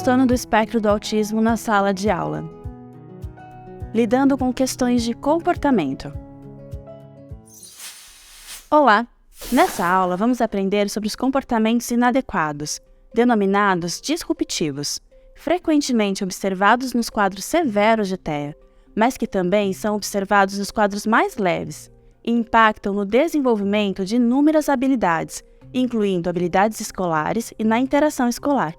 transtorno do espectro do autismo na sala de aula, lidando com questões de comportamento. Olá! Nessa aula vamos aprender sobre os comportamentos inadequados, denominados disruptivos, frequentemente observados nos quadros severos de TEA, mas que também são observados nos quadros mais leves e impactam no desenvolvimento de inúmeras habilidades, incluindo habilidades escolares e na interação escolar.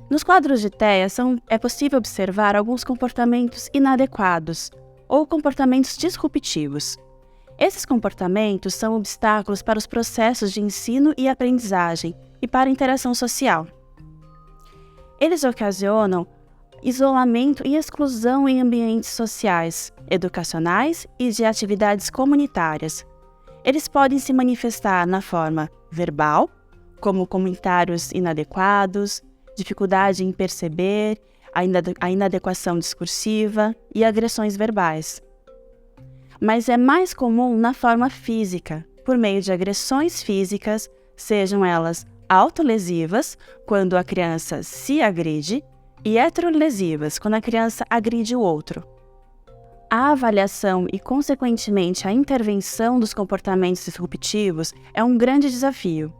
Nos quadros de TEA é possível observar alguns comportamentos inadequados ou comportamentos disruptivos. Esses comportamentos são obstáculos para os processos de ensino e aprendizagem e para a interação social. Eles ocasionam isolamento e exclusão em ambientes sociais, educacionais e de atividades comunitárias. Eles podem se manifestar na forma verbal, como comentários inadequados, dificuldade em perceber, a inadequação discursiva e agressões verbais. Mas é mais comum na forma física, por meio de agressões físicas, sejam elas autolesivas, quando a criança se agride, e heterolesivas, quando a criança agride o outro. A avaliação e, consequentemente, a intervenção dos comportamentos disruptivos é um grande desafio.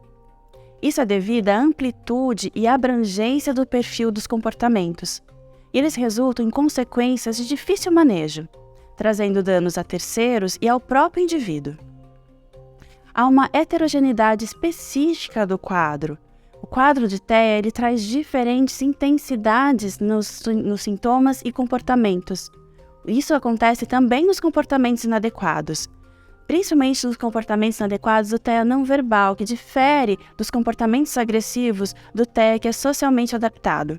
Isso é devido à amplitude e abrangência do perfil dos comportamentos. E eles resultam em consequências de difícil manejo, trazendo danos a terceiros e ao próprio indivíduo. Há uma heterogeneidade específica do quadro. O quadro de TEA ele traz diferentes intensidades nos sintomas e comportamentos. Isso acontece também nos comportamentos inadequados, principalmente nos comportamentos inadequados do TEA não verbal, que difere dos comportamentos agressivos do TEA que é socialmente adaptado.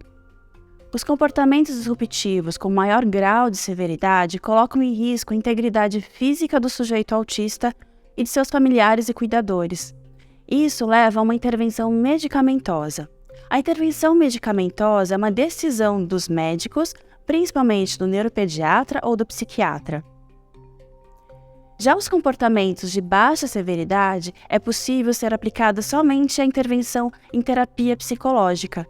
Os comportamentos disruptivos com maior grau de severidade colocam em risco a integridade física do sujeito autista e de seus familiares e cuidadores. Isso leva a uma intervenção medicamentosa. A intervenção medicamentosa é uma decisão dos médicos, principalmente do neuropediatra ou do psiquiatra. Já os comportamentos de baixa severidade, é possível ser aplicada somente a intervenção em terapia psicológica,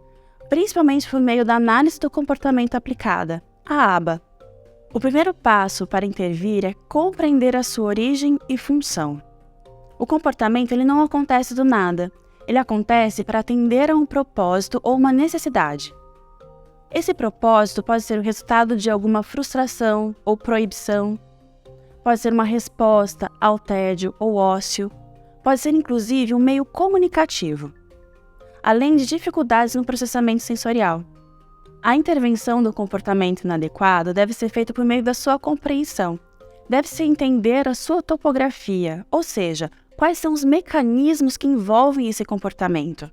principalmente por meio da análise do comportamento aplicada, a ABA. O primeiro passo para intervir é compreender a sua origem e função. O comportamento ele não acontece do nada, ele acontece para atender a um propósito ou uma necessidade. Esse propósito pode ser o resultado de alguma frustração ou proibição, pode ser uma resposta ao tédio ou ócio, pode ser inclusive um meio comunicativo, além de dificuldades no processamento sensorial. A intervenção do comportamento inadequado deve ser feita por meio da sua compreensão. Deve-se entender a sua topografia, ou seja, quais são os mecanismos que envolvem esse comportamento.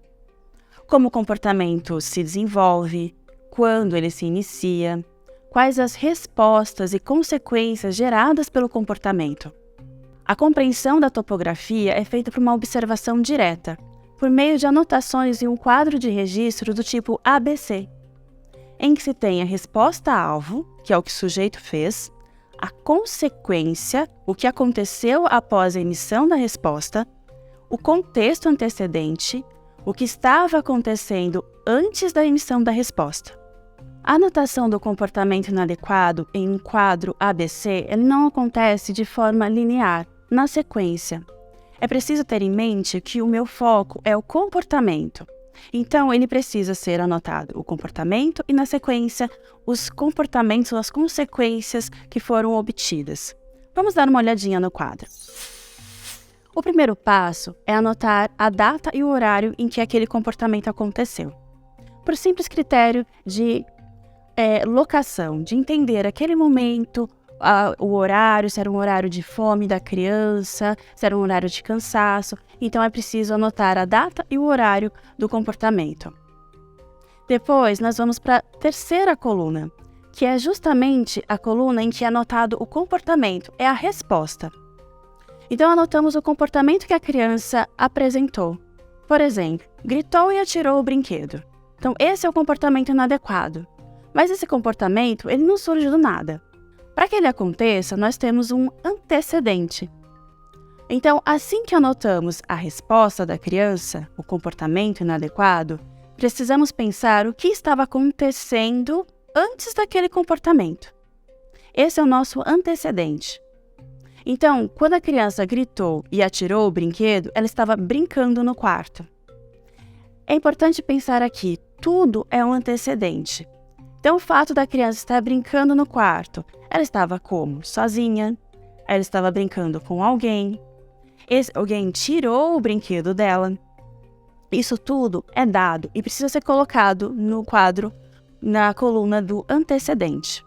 Como o comportamento se desenvolve, quando ele se inicia, quais as respostas e consequências geradas pelo comportamento. A compreensão da topografia é feita por uma observação direta, por meio de anotações em um quadro de registro do tipo ABC, em que se tem a resposta-alvo, que é o que o sujeito fez, a consequência, o que aconteceu após a emissão da resposta, o contexto antecedente, o que estava acontecendo antes da emissão da resposta. A anotação do comportamento inadequado em um quadro ABC ele não acontece de forma linear, na sequência. É preciso ter em mente que o meu foco é o comportamento. Então, ele precisa ser anotado o comportamento e, na sequência, os comportamentos ou as consequências que foram obtidas. Vamos dar uma olhadinha no quadro. O primeiro passo é anotar a data e o horário em que aquele comportamento aconteceu. Por simples critério de locação, de entender aquele momento, o horário, se era um horário de fome da criança, se era um horário de cansaço. Então, é preciso anotar a data e o horário do comportamento. Depois, nós vamos para a terceira coluna, que é justamente a coluna em que é anotado o comportamento, é a resposta. Então, anotamos o comportamento que a criança apresentou. Por exemplo, gritou e atirou o brinquedo. Então, esse é o comportamento inadequado. Mas esse comportamento, ele não surge do nada. Para que ele aconteça, nós temos um antecedente. Então, assim que anotamos a resposta da criança, o comportamento inadequado, precisamos pensar o que estava acontecendo antes daquele comportamento. Esse é o nosso antecedente. Então, quando a criança gritou e atirou o brinquedo, ela estava brincando no quarto. É importante pensar aqui, tudo é um antecedente. Então, o fato da criança estar brincando no quarto, ela estava como? Sozinha, ela estava brincando com alguém, alguém tirou o brinquedo dela. Isso tudo é dado e precisa ser colocado no quadro, na coluna do antecedente.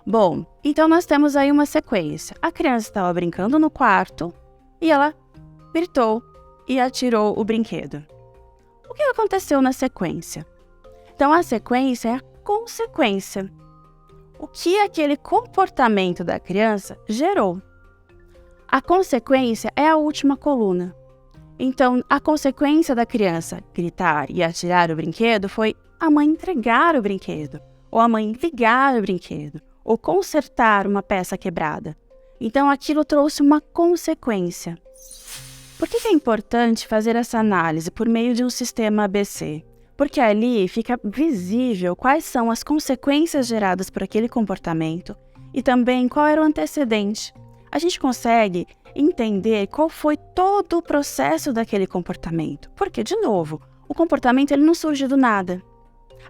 Bom, então nós temos aí uma sequência. A criança estava brincando no quarto e ela gritou e atirou o brinquedo. O que aconteceu na sequência? Então, a sequência é a consequência. O que aquele comportamento da criança gerou? A consequência é a última coluna. Então, a consequência da criança gritar e atirar o brinquedo foi a mãe entregar o brinquedo, ou a mãe ligar o brinquedo, ou consertar uma peça quebrada. Então, aquilo trouxe uma consequência. Por que é importante fazer essa análise por meio de um sistema ABC? Porque ali fica visível quais são as consequências geradas por aquele comportamento e também qual era o antecedente. A gente consegue entender qual foi todo o processo daquele comportamento. Porque, de novo, o comportamento ele não surge do nada.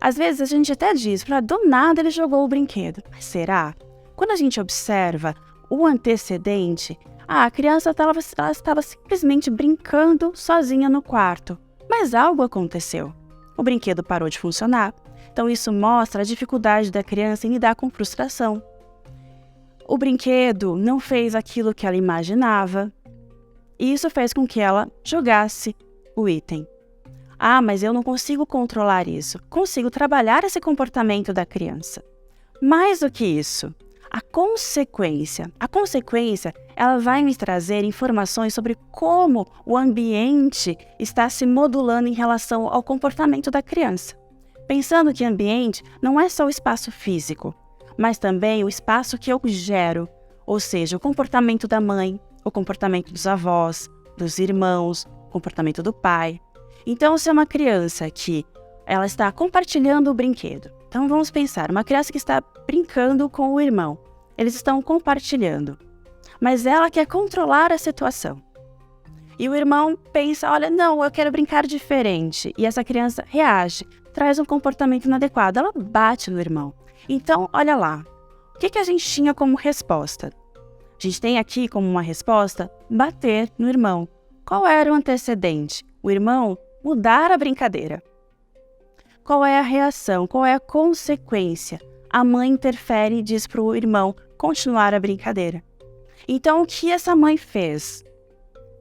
Às vezes a gente até diz, do nada ele jogou o brinquedo. Mas será? Quando a gente observa o antecedente, a criança ela estava simplesmente brincando sozinha no quarto. Mas algo aconteceu. O brinquedo parou de funcionar. Então isso mostra a dificuldade da criança em lidar com frustração. O brinquedo não fez aquilo que ela imaginava, e isso fez com que ela jogasse o item. Mas eu não consigo controlar isso. Consigo trabalhar esse comportamento da criança. Mais do que isso, a consequência, ela vai me trazer informações sobre como o ambiente está se modulando em relação ao comportamento da criança. Pensando que ambiente não é só o espaço físico, mas também o espaço que eu gero, ou seja, o comportamento da mãe, o comportamento dos avós, dos irmãos, o comportamento do pai. Então, se é uma criança que ela está compartilhando o brinquedo, então vamos pensar, uma criança que está brincando com o irmão, eles estão compartilhando, mas ela quer controlar a situação. E o irmão pensa, olha, não, eu quero brincar diferente, e essa criança reage, traz um comportamento inadequado, ela bate no irmão. Então, olha lá, o que a gente tinha como resposta? A gente tem aqui como uma resposta, bater no irmão. Qual era o antecedente? O irmão mudar a brincadeira. Qual é a reação? Qual é a consequência? A mãe interfere e diz para o irmão continuar a brincadeira. Então, o que essa mãe fez?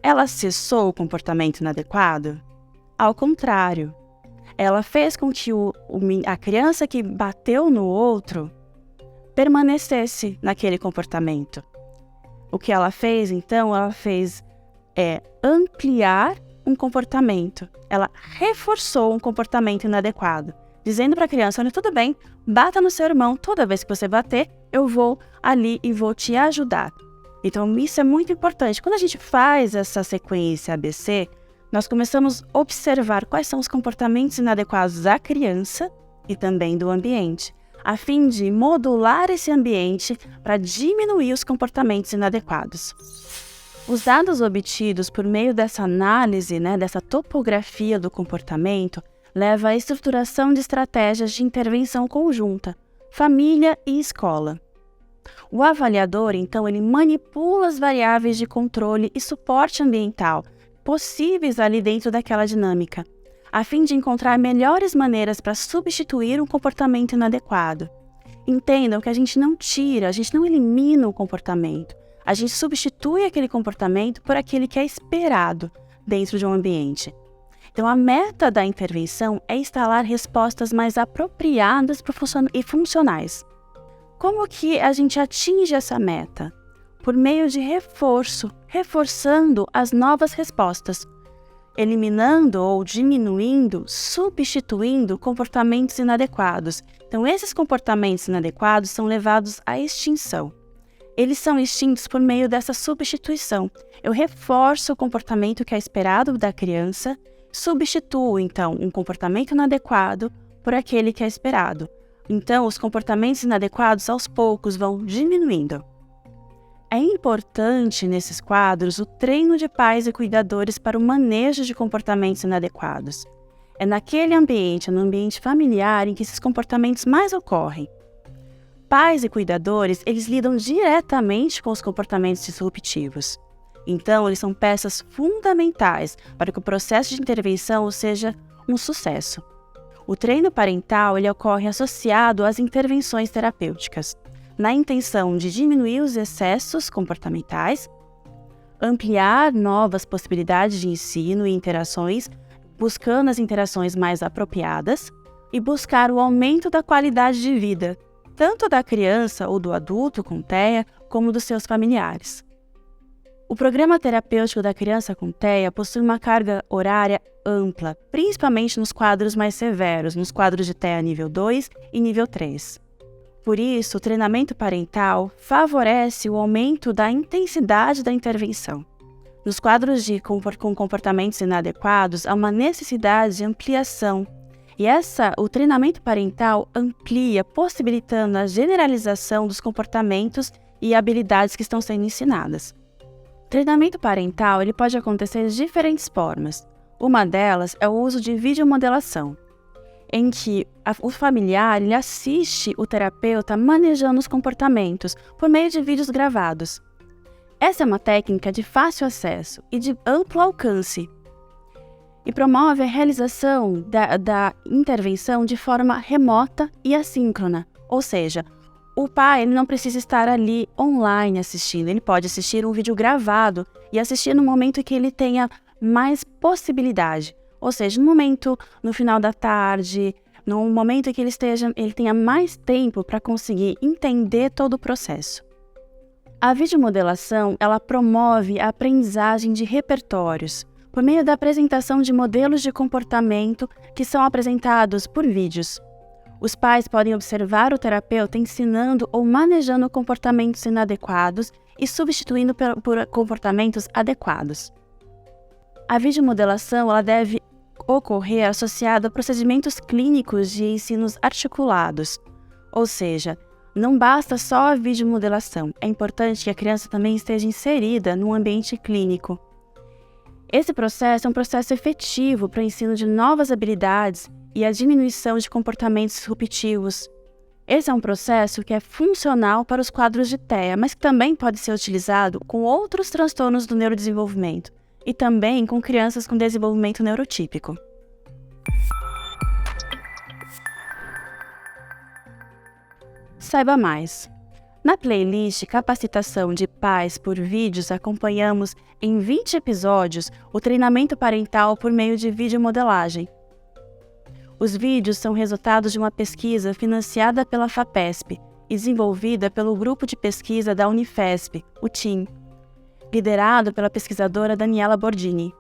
Ela cessou o comportamento inadequado? Ao contrário. Ela fez com que a criança que bateu no outro permanecesse naquele comportamento. O que ela fez, então, ampliar um comportamento. Ela reforçou um comportamento inadequado, dizendo para a criança, olha, tudo bem, bata no seu irmão, toda vez que você bater, eu vou ali e vou te ajudar. Então, isso é muito importante. Quando a gente faz essa sequência ABC, nós começamos a observar quais são os comportamentos inadequados da criança e também do ambiente, a fim de modular esse ambiente para diminuir os comportamentos inadequados. Os dados obtidos por meio dessa análise, dessa topografia do comportamento, leva à estruturação de estratégias de intervenção conjunta, família e escola. O avaliador, então, ele manipula as variáveis de controle e suporte ambiental possíveis ali dentro daquela dinâmica, a fim de encontrar melhores maneiras para substituir um comportamento inadequado. Entendam que a gente não elimina o comportamento, a gente substitui aquele comportamento por aquele que é esperado dentro de um ambiente. Então, a meta da intervenção é instalar respostas mais apropriadas e funcionais. Como que a gente atinge essa meta? Por meio de reforçando as novas respostas, eliminando ou diminuindo, substituindo comportamentos inadequados. Então, esses comportamentos inadequados são levados à extinção. Eles são extintos por meio dessa substituição. Eu reforço o comportamento que é esperado da criança, substituo, então, um comportamento inadequado por aquele que é esperado. Então, os comportamentos inadequados, aos poucos, vão diminuindo. É importante, nesses quadros, o treino de pais e cuidadores para o manejo de comportamentos inadequados. É naquele ambiente, no ambiente familiar, em que esses comportamentos mais ocorrem. Pais e cuidadores, eles lidam diretamente com os comportamentos disruptivos. Então, eles são peças fundamentais para que o processo de intervenção seja um sucesso. O treino parental ele ocorre associado às intervenções terapêuticas, na intenção de diminuir os excessos comportamentais, ampliar novas possibilidades de ensino e interações, buscando as interações mais apropriadas, e buscar o aumento da qualidade de vida, tanto da criança ou do adulto com TEA, como dos seus familiares. O programa terapêutico da criança com TEA possui uma carga horária ampla, principalmente nos quadros mais severos, nos quadros de TEA nível 2 e nível 3. Por isso, o treinamento parental favorece o aumento da intensidade da intervenção. Nos quadros com comportamentos inadequados, há uma necessidade de ampliação, e o treinamento parental amplia, possibilitando a generalização dos comportamentos e habilidades que estão sendo ensinadas. O treinamento parental ele pode acontecer de diferentes formas. Uma delas é o uso de videomodelação, em que o familiar ele assiste o terapeuta manejando os comportamentos por meio de vídeos gravados. Essa é uma técnica de fácil acesso e de amplo alcance e promove a realização da intervenção de forma remota e assíncrona, ou seja, o pai ele não precisa estar ali online assistindo, ele pode assistir um vídeo gravado e assistir no momento em que ele tenha mais possibilidade, ou seja, no final da tarde, no momento em que ele tenha mais tempo para conseguir entender todo o processo. A videomodelação ela promove a aprendizagem de repertórios por meio da apresentação de modelos de comportamento que são apresentados por vídeos. Os pais podem observar o terapeuta ensinando ou manejando comportamentos inadequados e substituindo por comportamentos adequados. A videomodelação ela deve ocorrer associada a procedimentos clínicos de ensinos articulados, ou seja, não basta só a videomodelação, é importante que a criança também esteja inserida no ambiente clínico. Esse processo é um processo efetivo para o ensino de novas habilidades e a diminuição de comportamentos disruptivos. Esse é um processo que é funcional para os quadros de TEA, mas que também pode ser utilizado com outros transtornos do neurodesenvolvimento e também com crianças com desenvolvimento neurotípico. Saiba mais. Na playlist Capacitação de Pais por Vídeos, acompanhamos em 20 episódios o treinamento parental por meio de videomodelagem. Os vídeos são resultados de uma pesquisa financiada pela FAPESP e desenvolvida pelo grupo de pesquisa da Unifesp, o TIM, liderado pela pesquisadora Daniela Bordini.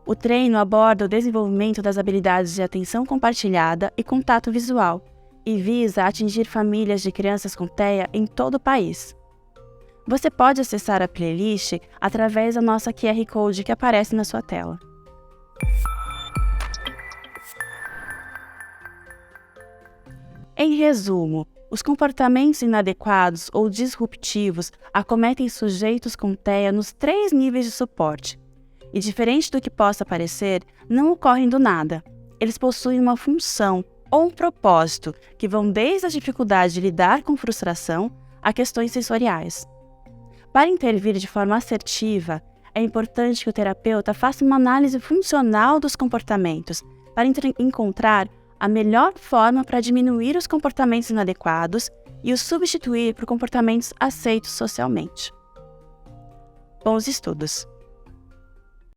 O treino aborda o desenvolvimento das habilidades de atenção compartilhada e contato visual e visa atingir famílias de crianças com TEA em todo o país. Você pode acessar a playlist através da nossa QR Code que aparece na sua tela. Em resumo, os comportamentos inadequados ou disruptivos acometem sujeitos com TEA nos 3 níveis de suporte. E diferente do que possa parecer, não ocorrem do nada. Eles possuem uma função ou um propósito que vão desde a dificuldade de lidar com frustração a questões sensoriais. Para intervir de forma assertiva, é importante que o terapeuta faça uma análise funcional dos comportamentos para encontrar a melhor forma para diminuir os comportamentos inadequados e os substituir por comportamentos aceitos socialmente. Bons estudos!